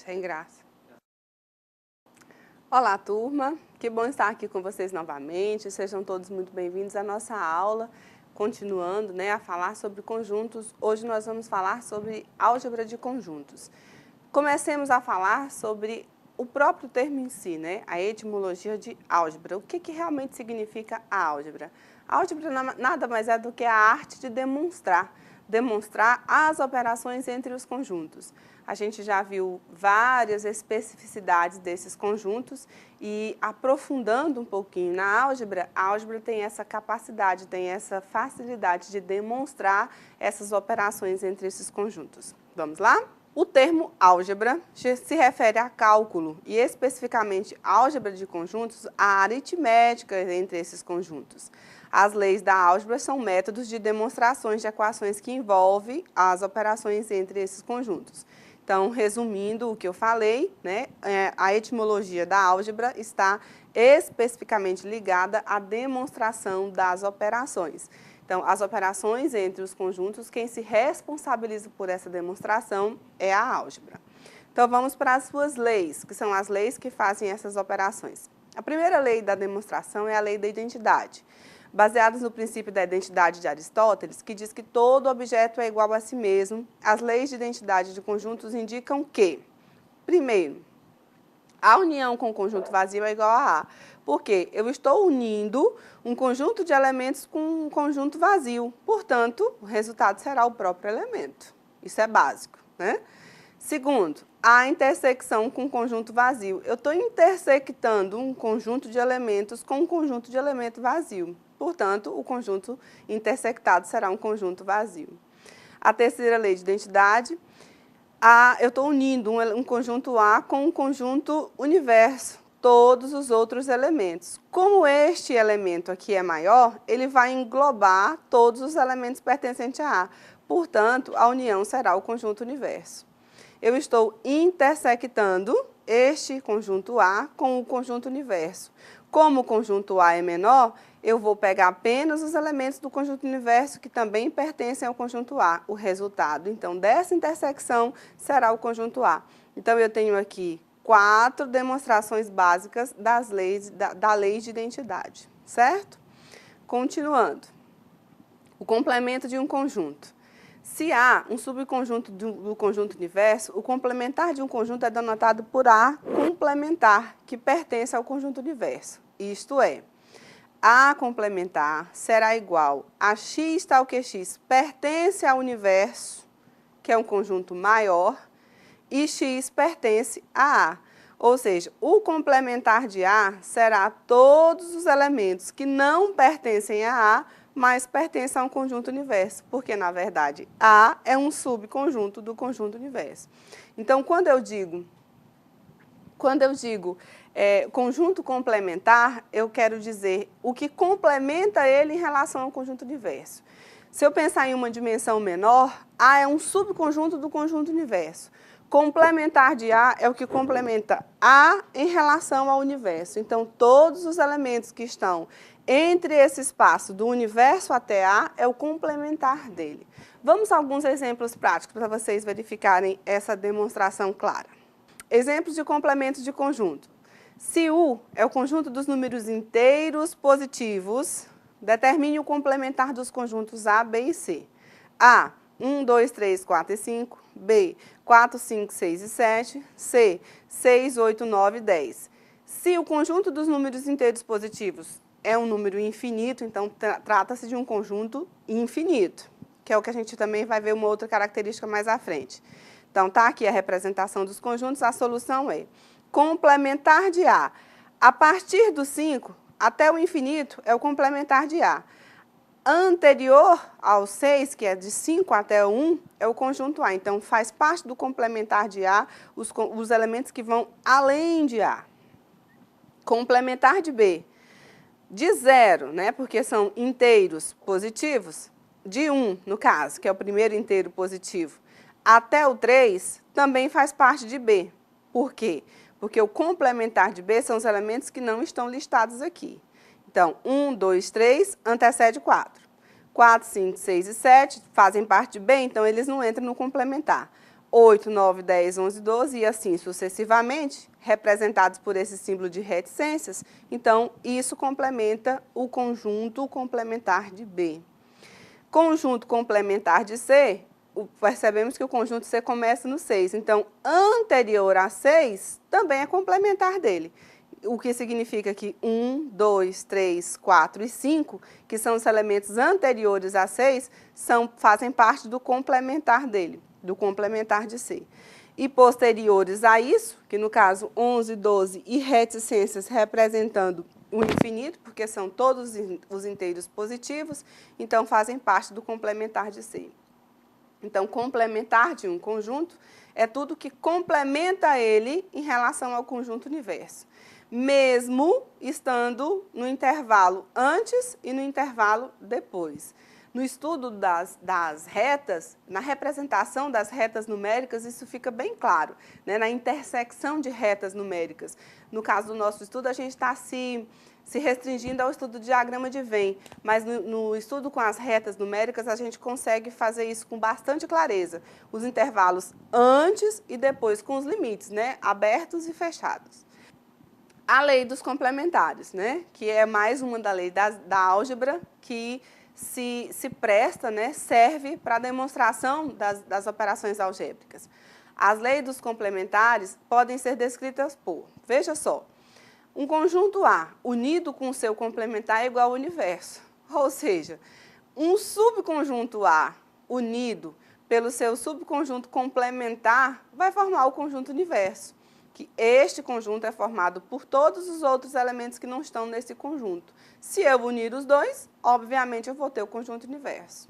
Sem graça. Olá, turma. Que bom estar aqui com vocês novamente. Sejam todos muito bem-vindos à nossa aula. Continuando, a falar sobre conjuntos. Hoje nós vamos falar sobre álgebra de conjuntos. Comecemos a falar sobre o próprio termo em si, a etimologia de álgebra. O que realmente significa a álgebra? A álgebra nada mais é do que a arte de demonstrar as operações entre os conjuntos. A gente já viu várias especificidades desses conjuntos e, aprofundando um pouquinho na álgebra, a álgebra tem essa capacidade, tem essa facilidade de demonstrar essas operações entre esses conjuntos. Vamos lá? O termo álgebra se refere a cálculo e, especificamente, álgebra de conjuntos, a aritmética entre esses conjuntos. As leis da álgebra são métodos de demonstrações de equações que envolvem as operações entre esses conjuntos. Então, resumindo o que eu falei, a etimologia da álgebra está especificamente ligada à demonstração das operações. Então, as operações entre os conjuntos, quem se responsabiliza por essa demonstração é a álgebra. Então, vamos para as suas leis, que são as leis que fazem essas operações. A primeira lei da demonstração é a lei da identidade, baseadas no princípio da identidade de Aristóteles, que diz que todo objeto é igual a si mesmo. As leis de identidade de conjuntos indicam que, primeiro, a união com o conjunto vazio é igual a A. Por quê? Eu estou unindo um conjunto de elementos com um conjunto vazio. Portanto, o resultado será o próprio elemento. Isso é básico, Segundo, a intersecção com o conjunto vazio. Eu estou intersectando um conjunto de elementos com um conjunto de elemento vazio. Portanto, o conjunto intersectado será um conjunto vazio. A terceira lei de identidade, eu estou unindo um conjunto A com um conjunto universo, todos os outros elementos. Como este elemento aqui é maior, ele vai englobar todos os elementos pertencentes a A. Portanto, a união será o conjunto universo. Eu estou intersectando este conjunto A com o conjunto universo. Como o conjunto A é menor, eu vou pegar apenas os elementos do conjunto universo que também pertencem ao conjunto A. O resultado, então, dessa intersecção será o conjunto A. Então, eu tenho aqui 4 demonstrações básicas das leis, da lei de identidade, certo? Continuando. O complemento de um conjunto. Se há um subconjunto do conjunto universo, o complementar de um conjunto é denotado por A complementar, que pertence ao conjunto universo. Isto é, A complementar será igual a x tal que x pertence ao universo, que é um conjunto maior, e x pertence a A. Ou seja, o complementar de A será todos os elementos que não pertencem a A, mas pertencem a um conjunto universo, porque, na verdade, A é um subconjunto do conjunto universo. Então, quando eu digo conjunto complementar, eu quero dizer o que complementa ele em relação ao conjunto universo. Se eu pensar em uma dimensão menor, A é um subconjunto do conjunto universo. Complementar de A é o que complementa A em relação ao universo. Então, todos os elementos que estão entre esse espaço do universo até A é o complementar dele. Vamos a alguns exemplos práticos para vocês verificarem essa demonstração clara. Exemplos de complementos de conjunto. Se U é o conjunto dos números inteiros positivos, determine o complementar dos conjuntos A, B e C. A, 1, 2, 3, 4 e 5. B, 4, 5, 6 e 7. C, 6, 8, 9 e 10. Se o conjunto dos números inteiros positivos é um número infinito, então trata-se de um conjunto infinito, que é o que a gente também vai ver uma outra característica mais à frente. Então, está aqui a representação dos conjuntos, a solução é complementar de A. A partir do 5 até o infinito é o complementar de A. Anterior ao 6, que é de 5 até o 1, é o conjunto A. Então, faz parte do complementar de A os elementos que vão além de A. Complementar de B. De 0, porque são inteiros positivos, de 1, no caso, que é o primeiro inteiro positivo, até o 3, também faz parte de B. Por quê? Porque o complementar de B são os elementos que não estão listados aqui. Então, 1, 2, 3 antecede 4. 4, 5, 6 e 7 fazem parte de B, então eles não entram no complementar. 8, 9, 10, 11, 12 e assim sucessivamente, representados por esse símbolo de reticências. Então, isso complementa o conjunto complementar de B. Conjunto complementar de C, percebemos que o conjunto C começa no 6. Então, anterior a 6 também é complementar dele. O que significa que 1, 2, 3, 4 e 5, que são os elementos anteriores a 6, fazem parte do complementar dele, do complementar de C. E posteriores a isso, que no caso 11, 12 e reticências representando o infinito, porque são todos os inteiros positivos, então fazem parte do complementar de C. Então, complementar de um conjunto é tudo que complementa ele em relação ao conjunto universo, mesmo estando no intervalo antes e no intervalo depois. No estudo das retas, na representação das retas numéricas, isso fica bem claro, né? Na intersecção de retas numéricas. No caso do nosso estudo, a gente está se restringindo ao estudo do diagrama de Venn, mas no estudo com as retas numéricas, a gente consegue fazer isso com bastante clareza. Os intervalos antes e depois, com os limites, né? Abertos e fechados. A lei dos complementares, né? Que é mais uma da lei da álgebra que se presta, né? Serve para a demonstração das operações algébricas. As leis dos complementares podem ser descritas por, veja só, um conjunto A unido com o seu complementar é igual ao universo. Ou seja, um subconjunto A unido pelo seu subconjunto complementar vai formar o conjunto universo. Que este conjunto é formado por todos os outros elementos que não estão nesse conjunto. Se eu unir os dois, obviamente eu vou ter o conjunto universo.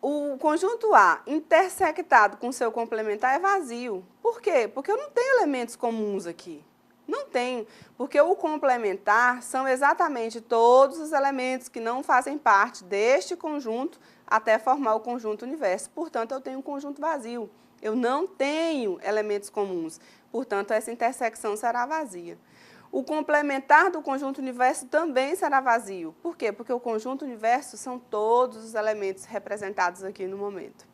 O conjunto A intersectado com seu complementar é vazio. Por quê? Porque eu não tenho elementos comuns aqui. Não tenho, porque o complementar são exatamente todos os elementos que não fazem parte deste conjunto até formar o conjunto universo. Portanto, eu tenho um conjunto vazio. Eu não tenho elementos comuns. Portanto, essa intersecção será vazia. O complementar do conjunto universo também será vazio. Por quê? Porque o conjunto universo são todos os elementos representados aqui no momento.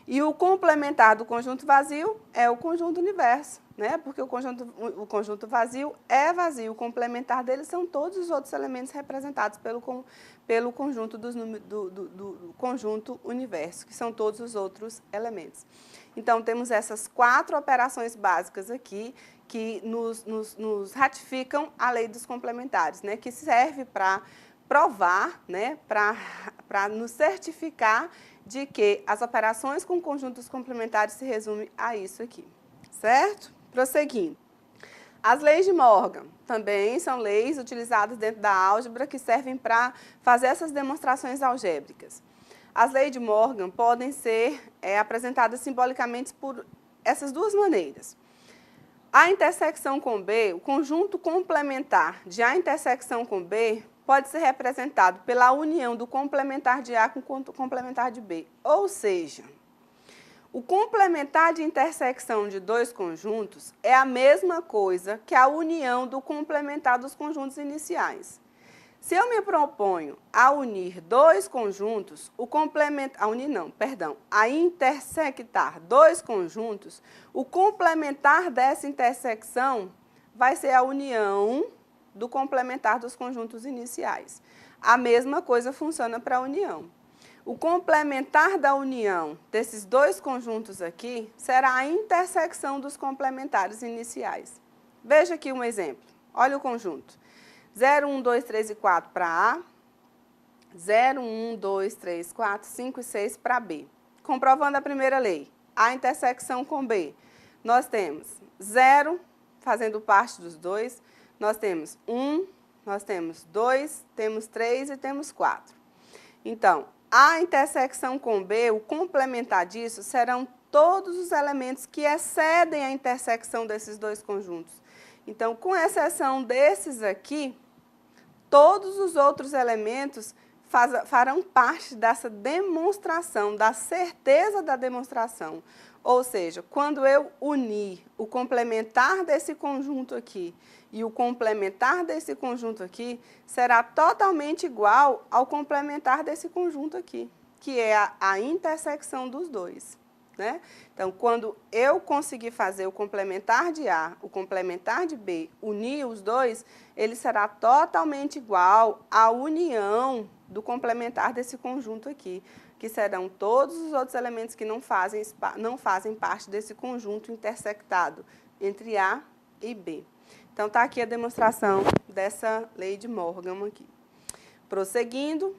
E o complementar do conjunto vazio é o conjunto universo, né? Porque o conjunto vazio é vazio, o complementar dele são todos os outros elementos representados pelo conjunto do conjunto universo, que são todos os outros elementos. Então, temos essas 4 operações básicas aqui que nos ratificam a lei dos complementares, né? Que serve para provar, né? Para nos certificar de que as operações com conjuntos complementares se resumem a isso aqui, certo? Prosseguindo. As leis de Morgan também são leis utilizadas dentro da álgebra que servem para fazer essas demonstrações algébricas. As leis de Morgan podem ser apresentadas simbolicamente por essas duas maneiras. A intersecção com B, o conjunto complementar de A intersecção com B, pode ser representado pela união do complementar de A com o complementar de B. Ou seja, o complementar de intersecção de dois conjuntos é a mesma coisa que a união do complementar dos conjuntos iniciais. Se eu me proponho a unir dois conjuntos, a intersectar dois conjuntos, o complementar dessa intersecção vai ser a união do complementar dos conjuntos iniciais. A mesma coisa funciona para a união. O complementar da união desses dois conjuntos aqui será a intersecção dos complementares iniciais. Veja aqui um exemplo. Olha o conjunto. 0, 1, 2, 3 e 4 para A, 0, 1, 2, 3, 4, 5 e 6 para B. Comprovando a primeira lei, A intersecção com B, nós temos 0, fazendo parte dos dois, nós temos 1, nós temos 2, temos 3 e temos 4. Então, A intersecção com B, o complementar disso, serão todos os elementos que excedem a intersecção desses dois conjuntos. Então, com exceção desses aqui, todos os outros elementos farão parte dessa demonstração, da certeza da demonstração. Ou seja, quando eu unir o complementar desse conjunto aqui e o complementar desse conjunto aqui, será totalmente igual ao complementar desse conjunto aqui, que é a intersecção dos dois. né? Então, quando eu conseguir fazer o complementar de A, o complementar de B, unir os dois, ele será totalmente igual à união do complementar desse conjunto aqui, que serão todos os outros elementos que não fazem parte desse conjunto intersectado entre A e B. Então, está aqui a demonstração dessa lei de Morgan aqui. Prosseguindo,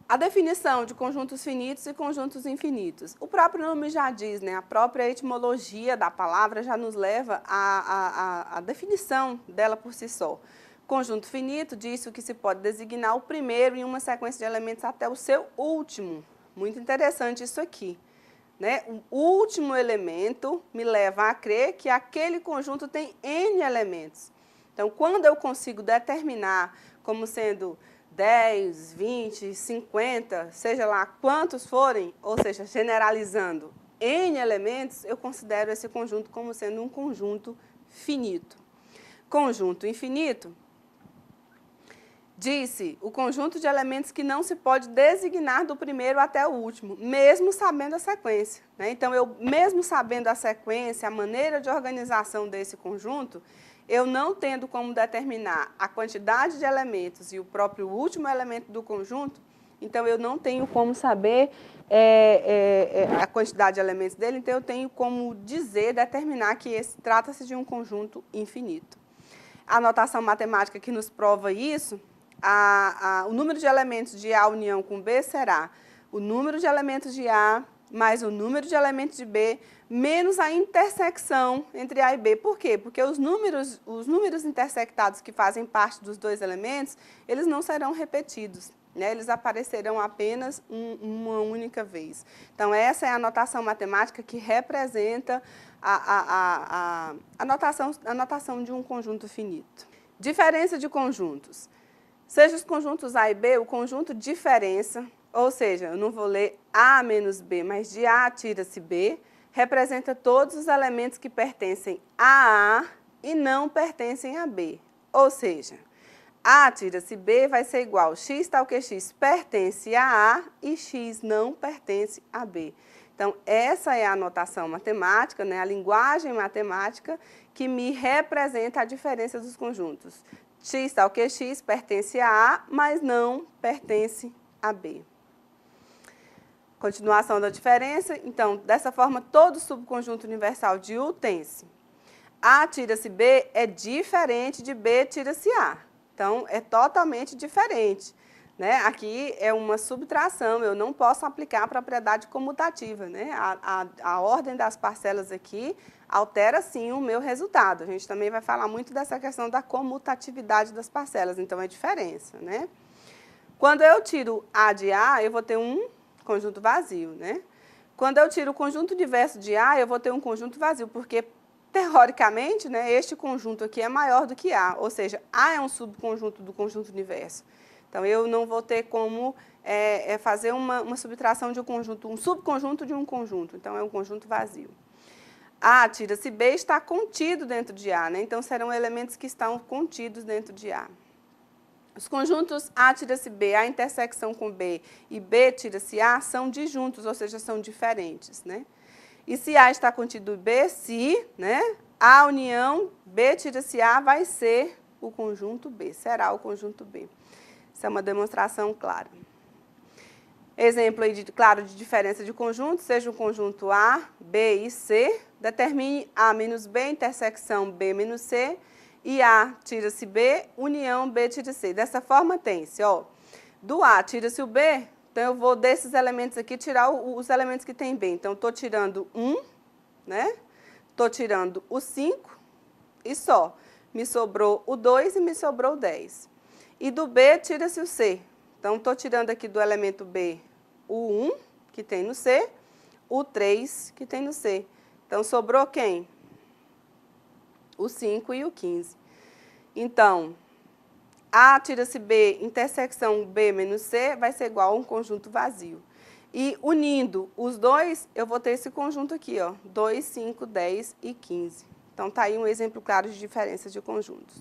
a definição de conjuntos finitos e conjuntos infinitos. O próprio nome já diz, né? A própria etimologia da palavra já nos leva à definição dela por si só. Conjunto finito diz que se pode designar o primeiro em uma sequência de elementos até o seu último. Muito interessante isso aqui, né? O último elemento me leva a crer que aquele conjunto tem N elementos. Então, quando eu consigo determinar como sendo 10, 20, 50, seja lá quantos forem, ou seja, generalizando N elementos, eu considero esse conjunto como sendo um conjunto finito. Conjunto infinito, disse o conjunto de elementos que não se pode designar do primeiro até o último, mesmo sabendo a sequência, né? Então, eu mesmo sabendo a sequência, a maneira de organização desse conjunto, eu não tendo como determinar a quantidade de elementos e o próprio último elemento do conjunto, então eu não tenho como saber a quantidade de elementos dele, então eu tenho como determinar que trata-se de um conjunto infinito. A notação matemática que nos prova isso, o número de elementos de A união com B será o número de elementos de A mais o número de elementos de B, menos a intersecção entre A e B. Por quê? Porque os números intersectados que fazem parte dos dois elementos, eles não serão repetidos, né? Eles aparecerão apenas uma única vez. Então, essa é a notação matemática que representa a notação de um conjunto finito. Diferença de conjuntos. Seja os conjuntos A e B, o conjunto diferença, ou seja, eu não vou ler A menos B, mas de A tira-se B, representa todos os elementos que pertencem a A e não pertencem a B. Ou seja, A tira-se B vai ser igual x tal que x pertence a A e x não pertence a B. Então, essa é a notação matemática, né, a linguagem matemática que me representa a diferença dos conjuntos. X tal que x pertence a A, mas não pertence a B. Continuação da diferença, então, dessa forma, todo subconjunto universal de U tem-se. A tira-se B é diferente de B tira-se A. Então, é totalmente diferente, né? Aqui é uma subtração, eu não posso aplicar a propriedade comutativa, né? A ordem das parcelas aqui altera, sim, o meu resultado. A gente também vai falar muito dessa questão da comutatividade das parcelas, então é diferença, né? Quando eu tiro A de A, eu vou ter um conjunto vazio, né? Quando eu tiro o conjunto diverso de A, eu vou ter um conjunto vazio, porque, teoricamente, né, este conjunto aqui é maior do que A, ou seja, A é um subconjunto do conjunto diverso. Então, eu não vou ter como fazer uma subtração de um conjunto, um subconjunto de um conjunto, então é um conjunto vazio. A tira-se B está contido dentro de A, né? Então, serão elementos que estão contidos dentro de A. Os conjuntos A tira-se B, A intersecção com B e B tira-se A são disjuntos, ou seja, são diferentes, né? E se A está contido em B, se, né, A união B tira-se A vai ser o conjunto B, será o conjunto B. Isso é uma demonstração clara. Exemplo aí claro de diferença de conjuntos, seja o conjunto A, B e C, determine A menos B, intersecção B menos C, e A tira-se B, união B tira C. Dessa forma tem-se, ó, do A tira-se o B, então eu vou desses elementos aqui tirar os elementos que tem B. Então, estou tirando 1, né? Estou tirando o 5 e só. Me sobrou o 2 e me sobrou o 10. E do B tira-se o C. Então, estou tirando aqui do elemento B o 1, que tem no C, o 3, que tem no C. Então, sobrou quem? O 5 e o 15. Então, A tira-se B, intersecção B menos C, vai ser igual a um conjunto vazio. E unindo os dois, eu vou ter esse conjunto aqui, ó, 2, 5, 10 e 15. Então, está aí um exemplo claro de diferença de conjuntos.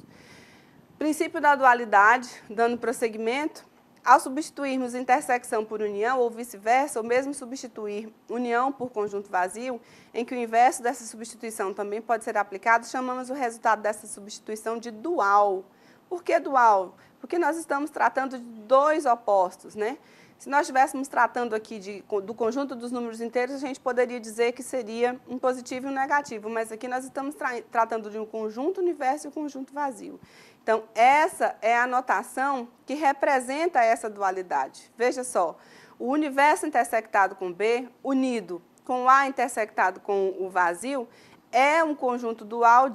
Princípio da dualidade, dando prosseguimento, ao substituirmos intersecção por união ou vice-versa, ou mesmo substituir união por conjunto vazio, em que o inverso dessa substituição também pode ser aplicado, chamamos o resultado dessa substituição de dual. Por que dual? Porque nós estamos tratando de dois opostos, né? Se nós estivéssemos tratando aqui do conjunto dos números inteiros, a gente poderia dizer que seria um positivo e um negativo, mas aqui nós estamos tratando de um conjunto universo e um conjunto vazio. Então, essa é a notação que representa essa dualidade. Veja só, o universo intersectado com B, unido com A intersectado com o vazio, é um conjunto dual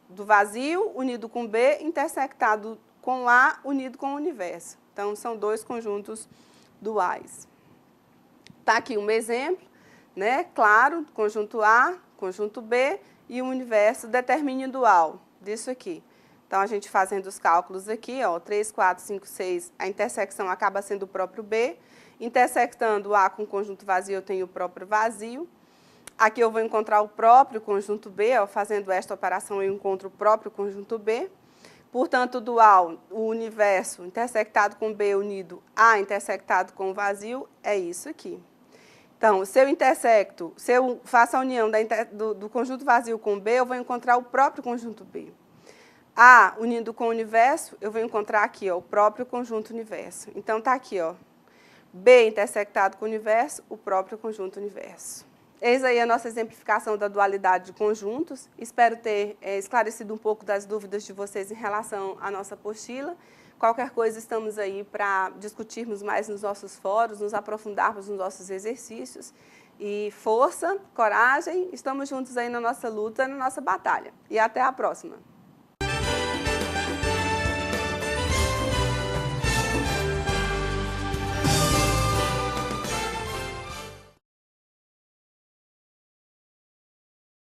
do vazio unido com B intersectado com A unido com o universo. Então, são dois conjuntos duais. Está aqui um exemplo, né? Claro, conjunto A, conjunto B e o universo determine dual disso aqui. Então, a gente fazendo os cálculos aqui, ó, 3, 4, 5, 6, a intersecção acaba sendo o próprio B. Intersectando A com o conjunto vazio, eu tenho o próprio vazio. Aqui eu vou encontrar o próprio conjunto B, ó, fazendo esta operação eu encontro o próprio conjunto B. Portanto, dual, o universo intersectado com B unido A intersectado com o vazio, é isso aqui. Então, se eu faço a união do conjunto vazio com B, eu vou encontrar o próprio conjunto B. A unindo com o universo, eu vou encontrar aqui, ó, o próprio conjunto universo. Então, está aqui, ó, B intersectado com o universo, o próprio conjunto universo. Eis aí a nossa exemplificação da dualidade de conjuntos. Espero ter esclarecido um pouco das dúvidas de vocês em relação à nossa apostila. Qualquer coisa, estamos aí para discutirmos mais nos nossos fóruns, nos aprofundarmos nos nossos exercícios. E força, coragem, estamos juntos aí na nossa luta, na nossa batalha. E até a próxima!